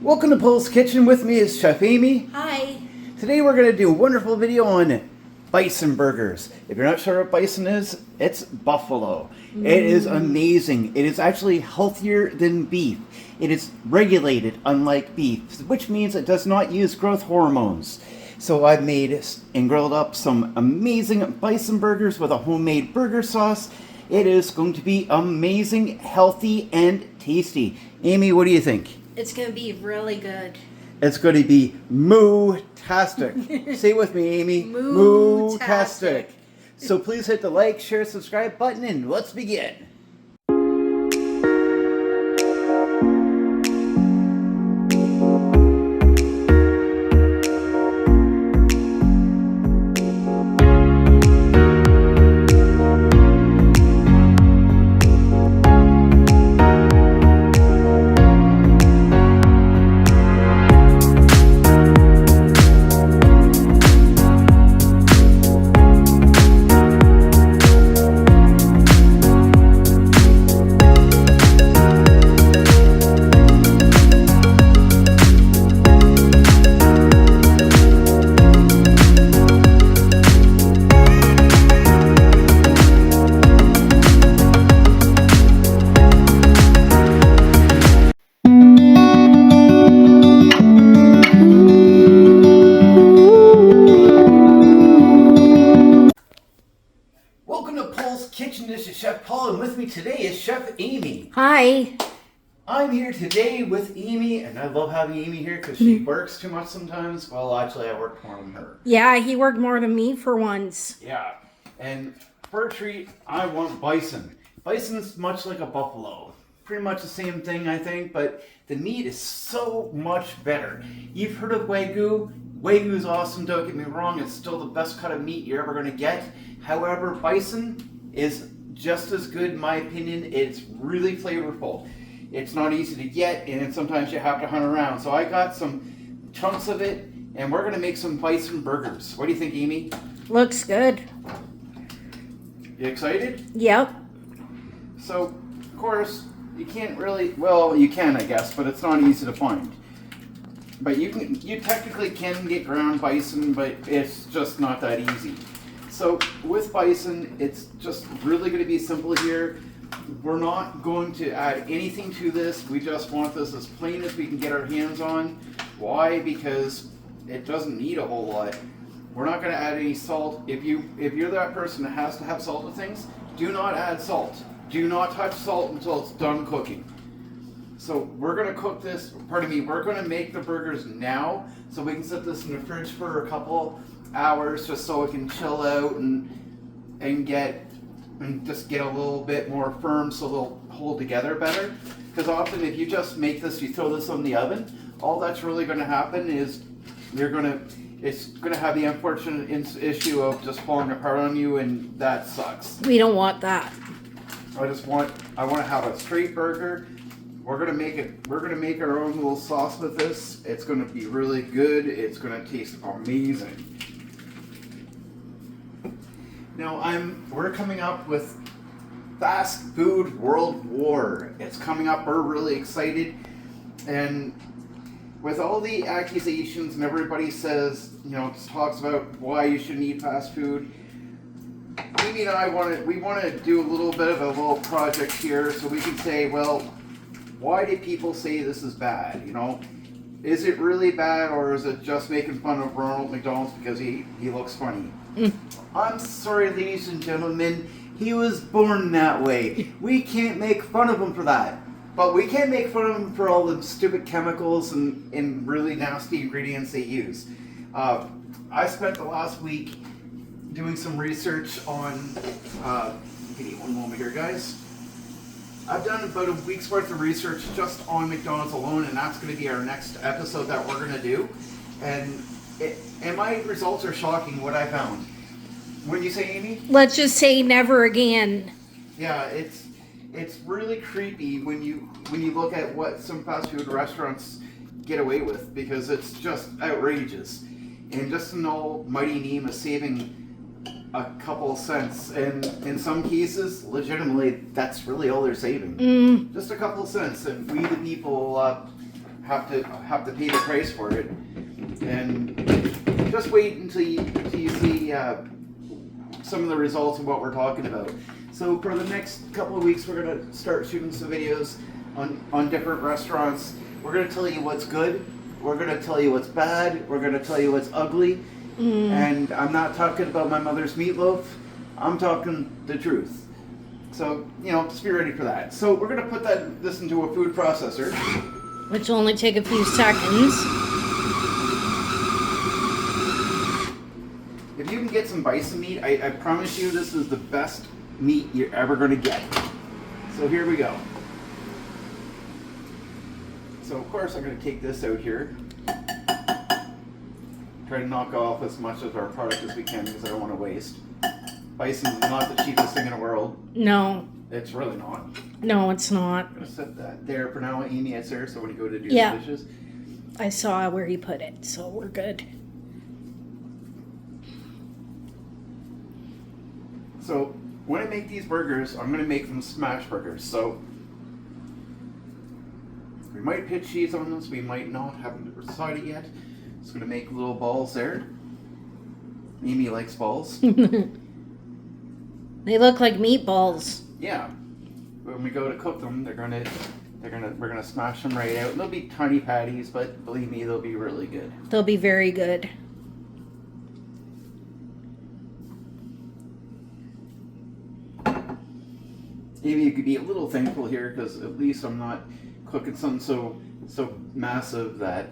Welcome to Poul's Kitchen. With me is Chef Amy. Hi. Today we're going to do a wonderful video on bison burgers. If you're not sure what bison is, it's buffalo. It is amazing. It is actually healthier than beef. It is regulated unlike beef, which means it does not use growth hormones. So I've made and grilled up some amazing bison burgers with a homemade burger sauce. It is going to be amazing, healthy, and tasty. Amy, what do you think? It's going to be really good. It's going to be moo-tastic. Say it with me, Amy. Moo-tastic. So please hit the like, share, subscribe button, and let's begin. Kitchen. This is Chef Paul, and with me today is Chef Amy. Hi. I'm here today with Amy, and I love having Amy here because she works too much sometimes. Well, actually, I work more than her. Yeah, he worked more than me for once. Yeah, and for a treat, I want bison. Bison's much like a buffalo. Pretty much the same thing, I think, but the meat is so much better. You've heard of Wagyu. Wagyu is awesome, don't get me wrong. It's still the best cut of meat you're ever going to get. However, bison is just as good in my opinion. It's really flavorful. It's not easy to get, and sometimes you have to hunt around. So I got some chunks of it, and we're gonna make some bison burgers. What do you think, Amy? Looks good. You excited? Yep. So, of course, you can't really, well, you can, I guess, but it's not easy to find. But you technically can get ground bison, but it's just not that easy. So with bison, it's just really going to be simple here. We're not going to add anything to this. We just want this as plain as we can get our hands on. Why? Because it doesn't need a whole lot. We're not going to add any salt. If you're that person that has to have salt with things, do not add salt. Do not touch salt until it's done cooking. So we're going to cook this, we're going to make the burgers now so we can set this in the fridge for a couple hours just so it can chill out and just get a little bit more firm so they'll hold together better. Because often if you just make this, you throw this in the oven, all that's really going to happen is it's going to have the unfortunate issue of just falling apart on you, and that sucks. We don't want that. I want to have a straight burger. We're gonna make our own little sauce with this. It's gonna be really good. It's gonna taste amazing. Now we're coming up with Fast Food World War. It's coming up. We're really excited, and with all the accusations and everybody says, talks about why you shouldn't eat fast food. Amy and I want to do a little bit of a little project here so we can say, well, why do people say this is bad? Is it really bad, or is it just making fun of Ronald McDonald because he looks funny? I'm sorry, ladies and gentlemen, he was born that way. We can't make fun of him for that. But we can make fun of him for all the stupid chemicals and really nasty ingredients they use. I spent the last week doing some research on, give me one moment here, guys. I've done about a week's worth of research just on McDonald's alone, and that's going to be our next episode that we're going to do. And my results are shocking, what I found. What did you say, Amy? Let's just say never again. Yeah, it's really creepy when you look at what some fast food restaurants get away with, because it's just outrageous. And just an almighty name of saving a couple cents, and in some cases, legitimately, that's really all they're saving. Just a couple cents, and we the people have to pay the price for it. And just wait until you see some of the results of what we're talking about. So for the next couple of weeks, we're gonna start shooting some videos on different restaurants. We're gonna tell you what's good. We're gonna tell you what's bad. We're gonna tell you what's ugly. And I'm not talking about my mother's meatloaf. I'm talking the truth. So, just be ready for that. So we're gonna put this into a food processor. Which will only take a few seconds. If you can get some bison meat, I promise you this is the best meat you're ever gonna get. So here we go. So of course I'm gonna take this out here. Try to knock off as much of our product as we can because I don't want to waste. Bison is not the cheapest thing in the world. No. It's really not. No, it's not. I'm going to set that there for now. Amy, it's there, so when you go to do Yeah. the dishes. I saw where you put it, so we're good. So when I make these burgers, I'm going to make them smash burgers. So we might put cheese on this, we might not. Haven't decided yet. Just going to make little balls there. Amy likes balls. They look like meatballs. Yeah. When we go to cook them, we're gonna smash them right out. They'll be tiny patties, but believe me, they'll be really good. They'll be very good. Maybe you could be a little thankful here because at least I'm not cooking something so massive that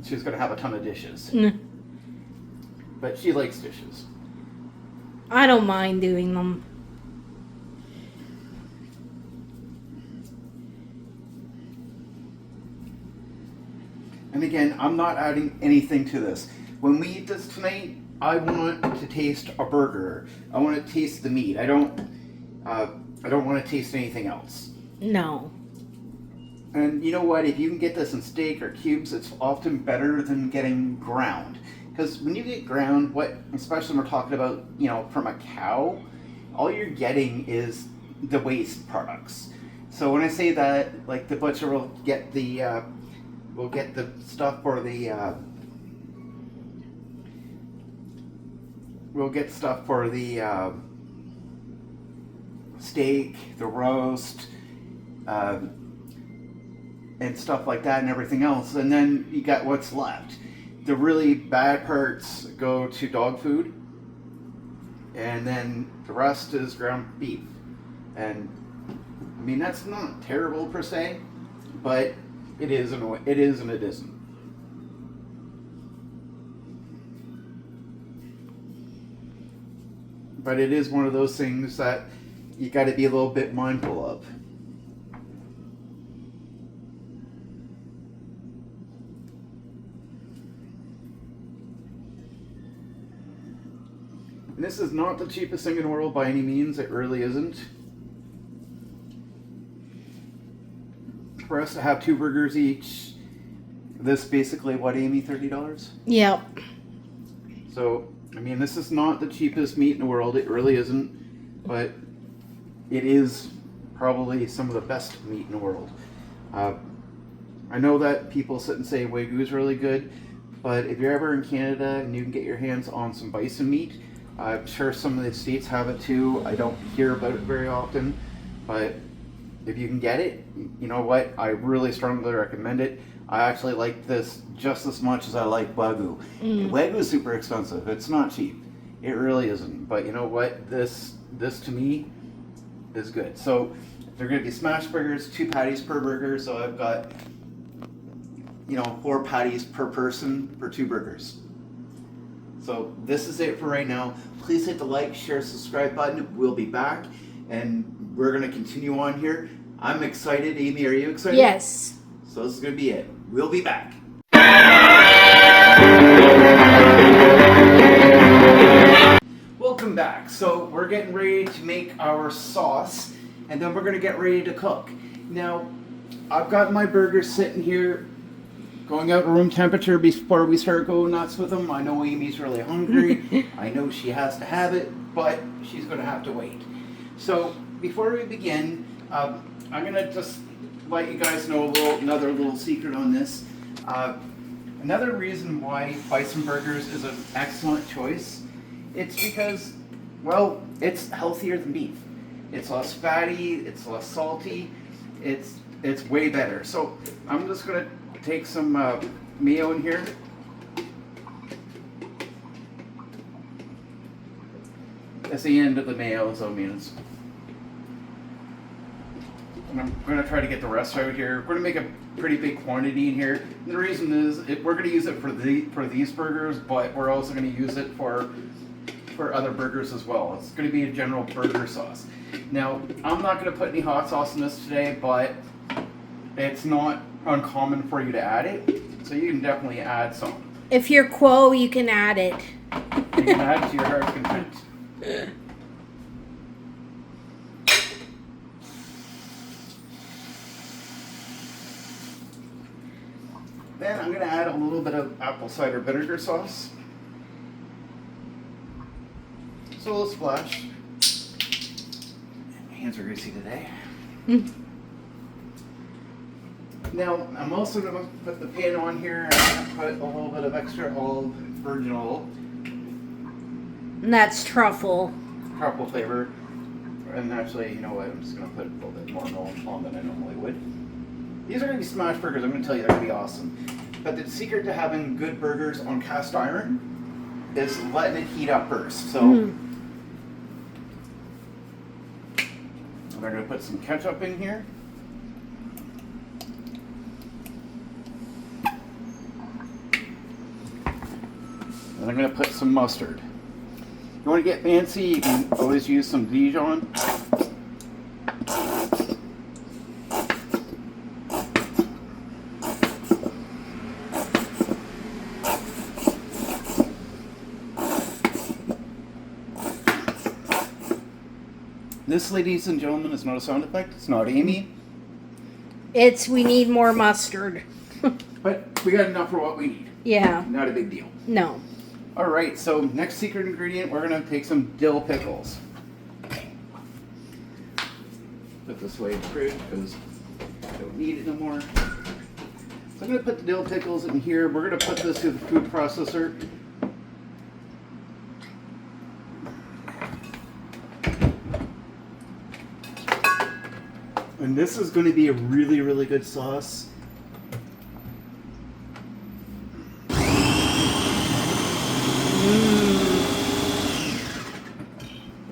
she's gonna have a ton of dishes. But she likes dishes. I don't mind doing them. And again, I'm not adding anything to this. When we eat this tonight, I want to taste a burger. I want to taste the meat. I don't want to taste anything else. No. And you know what? If you can get this in steak or cubes, it's often better than getting ground. Because when you get ground, especially when we're talking about, from a cow, all you're getting is the waste products. So when I say that, like the butcher will get the stuff for the steak, the roast, and stuff like that and everything else, and then you got what's left. The really bad parts go to dog food, and then the rest is ground beef. And I mean, that's not terrible per se, but it is and it isn't. But it is one of those things that you got to be a little bit mindful of. And this is not the cheapest thing in the world by any means. It really isn't. For us to have 2 burgers each, this basically, what, Amy, $30? Yep. So, I mean, this is not the cheapest meat in the world. It really isn't. But it is probably some of the best meat in the world. I know that people sit and say Wagyu is really good, but if you're ever in Canada and you can get your hands on some bison meat, I'm sure some of the states have it too. I don't hear about it very often, but if you can get it, you know what? I really strongly recommend it. I actually like this just as much as I like Wagyu. Wagyu is super expensive. It's not cheap. It really isn't. But you know what? This to me is good. So they're going to be smash burgers, 2 patties per burger. So I've got 4 patties per person for 2 burgers. So this is it for right now. Please hit the like, share, subscribe button. We'll be back, and we're going to continue on here. I'm excited. Amy, are you excited? Yes. So this is going to be it. We'll be back. Welcome back. So we're getting ready to make our sauce, and then we're going to get ready to cook. Now, I've got my burgers sitting here, going out room temperature before we start going nuts with them. I know Amy's really hungry. I know she has to have it, but she's going to have to wait. So before we begin, I'm going to just let you guys know another little secret on this. Another reason why Bison Burgers is an excellent choice, it's because, well, it's healthier than beef. It's less fatty, it's less salty, it's way better. So I'm just gonna take some mayo in here. That's the end of the mayo, so I mean it's. And I'm gonna try to get the rest out here. We're gonna make a pretty big quantity in here. And the reason is we're gonna use it for these burgers, but we're also gonna use it for other burgers as well. It's gonna be a general burger sauce. Now I'm not gonna put any hot sauce in this today, but it's not uncommon for you to add it, so you can definitely add some. If you're quo, you can add it. You can add it to your heart's content. Then I'm going to add a little bit of apple cider vinegar sauce. Just a little splash. My hands are greasy today. Now, I'm also going to put the pan on here and I'm going to put a little bit of extra virgin olive. And that's truffle. Truffle flavor. And actually, you know what? I'm just going to put a little bit more on than I normally would. These are going to be smash burgers. I'm going to tell you, they're going to be awesome. But the secret to having good burgers on cast iron is letting it heat up first. So I'm going to put some ketchup in here. And I'm going to put some mustard. If you want to get fancy, you can always use some Dijon. This, ladies and gentlemen, is not a sound effect. It's not Amy. It's we need more mustard. But we got enough for what we need. Yeah. Not a big deal. No. All right, so next secret ingredient, we're going to take some dill pickles. Put this away in the fridge because I don't need it no more. So I'm going to put the dill pickles in here. We're going to put this through the food processor. And this is going to be a really, really good sauce.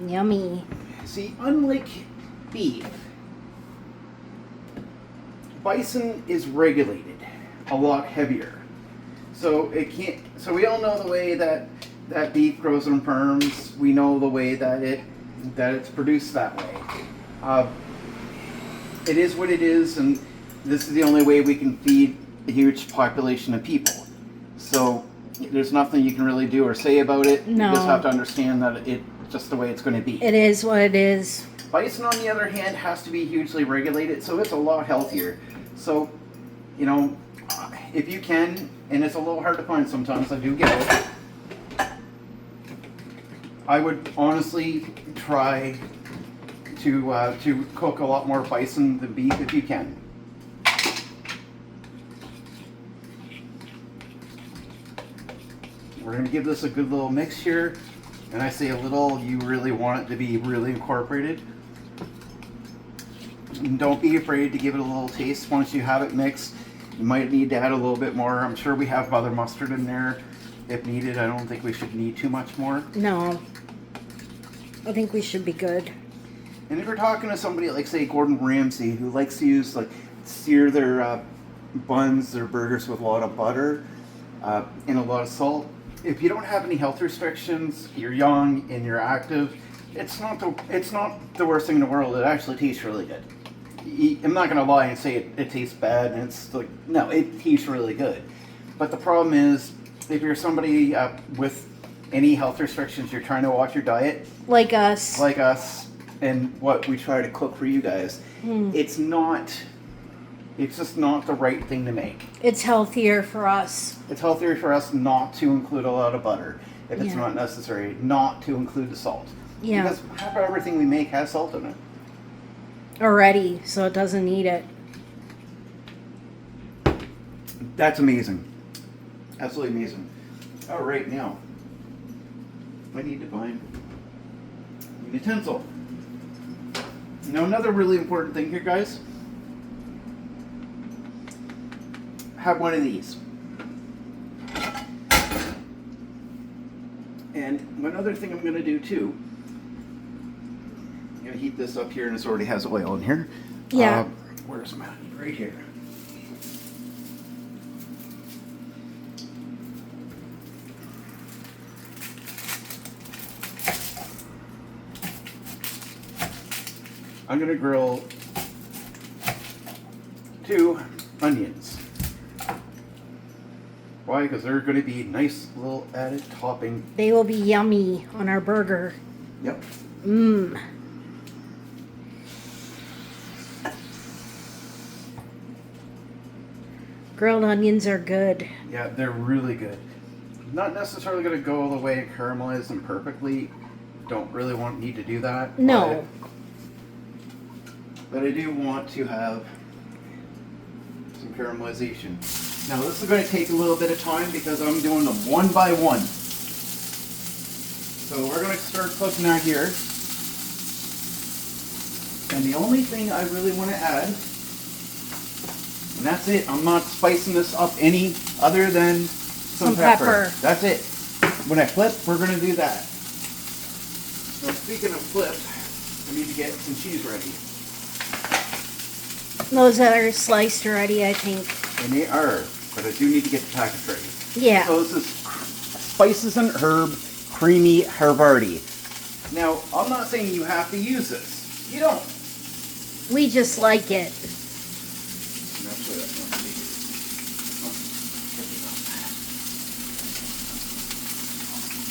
Yummy. See, unlike beef, bison is regulated a lot heavier. So it can't. So we all know the way that beef grows on farms. We know the way that it's produced that way. It is what it is, and this is the only way we can feed a huge population of people. So there's nothing you can really do or say about it. No. You just have to understand that it's just the way it's going to be. It is what it is. Bison, on the other hand, has to be hugely regulated, so it's a lot healthier. So, you know, if you can, and it's a little hard to find sometimes, I do get it. I would honestly try to cook a lot more bison than beef if you can. We're going to give this a good little mix here. And I say a little, you really want it to be really incorporated. And don't be afraid to give it a little taste. Once you have it mixed, you might need to add a little bit more. I'm sure we have other mustard in there if needed. I don't think we should need too much more. No. I think we should be good. And if you're talking to somebody like, say, Gordon Ramsay, who likes to use, like, sear their buns, their burgers with a lot of butter and a lot of salt, if you don't have any health restrictions, you're young and you're active, it's not the worst thing in the world. It actually tastes really good. I'm not going to lie and say it tastes bad, and it's like, no, it tastes really good. But the problem is, if you're somebody with any health restrictions, you're trying to watch your diet. Like us. Like us, and what we try to cook for you guys. It's just not the right thing to make. It's healthier for us. It's healthier for us not to include a lot of butter if it's not necessary, not to include the salt. Yeah. Because half of everything we make has salt in it. Already, so it doesn't need it. That's amazing. Absolutely amazing. All right, now I need to find a utensil. Now, another really important thing here, guys. Have one of these. And one other thing I'm going to do too. I'm going to heat this up here, and this already has oil in here. Yeah. Where's my? Right here. I'm going to grill 2 onions. Why? Because they're going to be nice little added topping. They will be yummy on our burger. Yep. Mmm. Grilled onions are good. Yeah, they're really good. Not necessarily going to go all the way and caramelize them perfectly. Don't really need to do that. No. But I do want to have some caramelization. Now this is going to take a little bit of time because I'm doing them one by one. So we're going to start cooking that here. And the only thing I really want to add, and that's it, I'm not spicing this up any other than some pepper. That's it. When I flip, we're going to do that. Now speaking of flip, I need to get some cheese ready. Those are sliced already, I think. And they are, but I do need to get the package ready. Yeah. So this is spices and herb, creamy Havarti. Now, I'm not saying you have to use this. You don't. We just like it.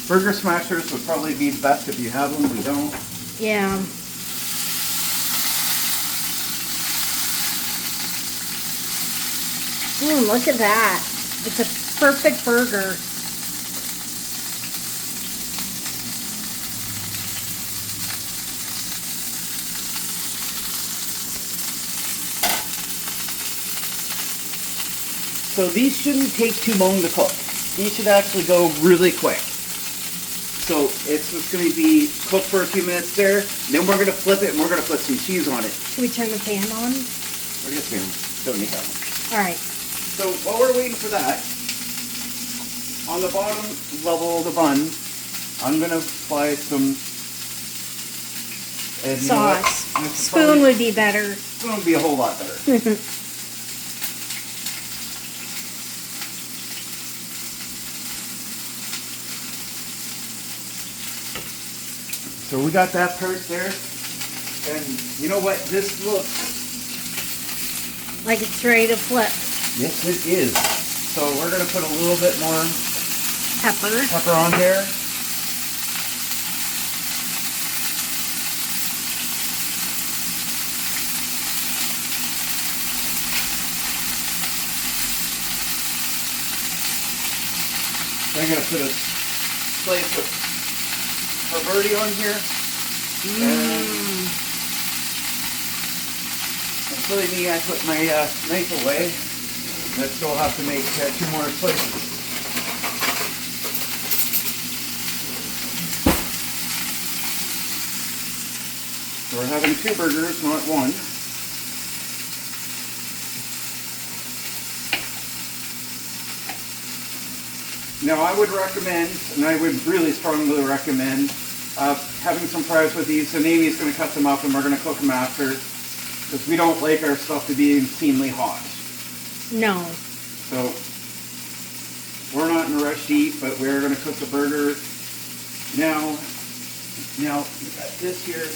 Burger smashers would probably be the best if you have them. We don't. Yeah. Look at that. It's a perfect burger. So these shouldn't take too long to cook. These should actually go really quick. So it's just going to be cooked for a few minutes there. Then we're going to flip it and we're going to put some cheese on it. Should we turn the pan on? Or just don't need that one. All right. So while we're waiting for that, on the bottom level of the bun, I'm going to apply some sauce. Spoon would be better. Spoon would be a whole lot better. So we got that part there. And you know what? This looks like it's ready to flip. Yes, it is. So we're going to put a little bit more pepper on there. I'm going to put a slice of Havarti on here. And silly me, I put my knife away. I still have to make 2 more slices. So we're having 2 burgers, not 1. Now I would recommend, and I would really strongly recommend, having some fries with these. And Amy's going to cut them up and we're going to cook them after, because we don't like our stuff to be insanely hot. No. So we're not in a rush to eat, but we're going to cook the burger. Now we got this here.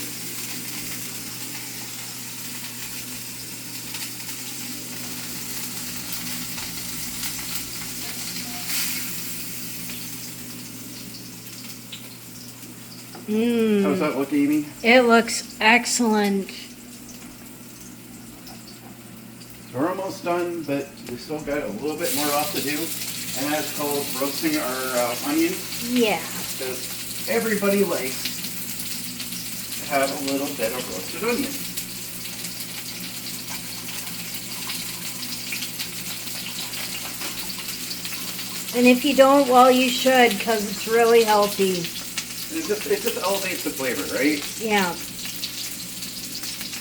How's that look, Amy? It looks excellent. We're almost done, but we still got a little bit more off to do. And that's called roasting our onions. Yeah. Because everybody likes to have a little bit of roasted onion. And if you don't, well, you should, because it's really healthy. And it just elevates the flavor, right? Yeah.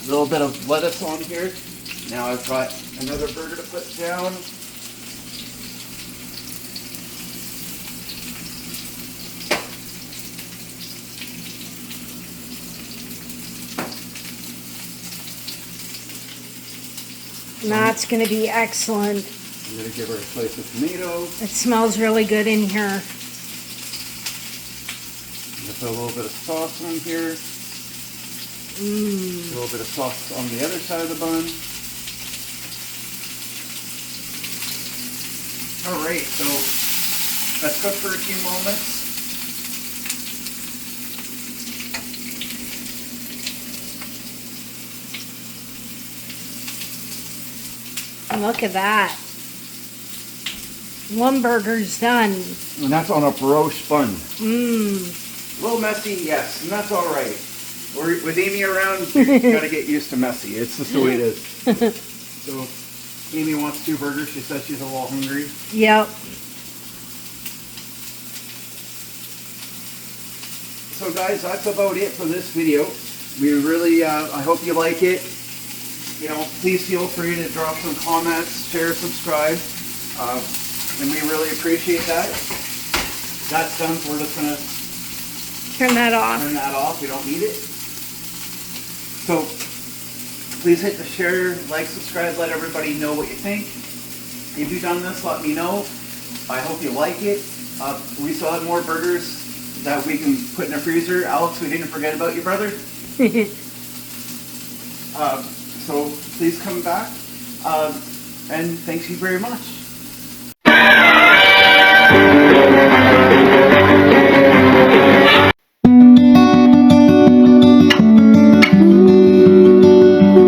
A little bit of lettuce on here. Now I've got another burger to put down. And that's going to be excellent. I'm going to give her a slice of tomato. It smells really good in here. I'm going to put a little bit of sauce on here. A little bit of sauce on the other side of the bun. Alright, so let's cook for a few moments. Look at that. One burger's done. And that's on a brioche bun. Mmm. A little messy, yes, and that's alright. With Amy around, you gotta get used to messy. It's just the way it is. So, Amy wants 2 burgers. She says she's a little hungry. Yep. So guys, that's about it for this video. We really, I hope you like it. You know, please feel free to drop some comments, share, subscribe. And we really appreciate that. That's done, so we're just gonna Turn that off. turn that off. We don't need it. So please hit the share, like, subscribe, let everybody know what you think. If you've done this, let me know. I hope you like it. We still have more burgers that we can put in the freezer. Alex, we didn't forget about you, brother. So please come back. And thank you very much.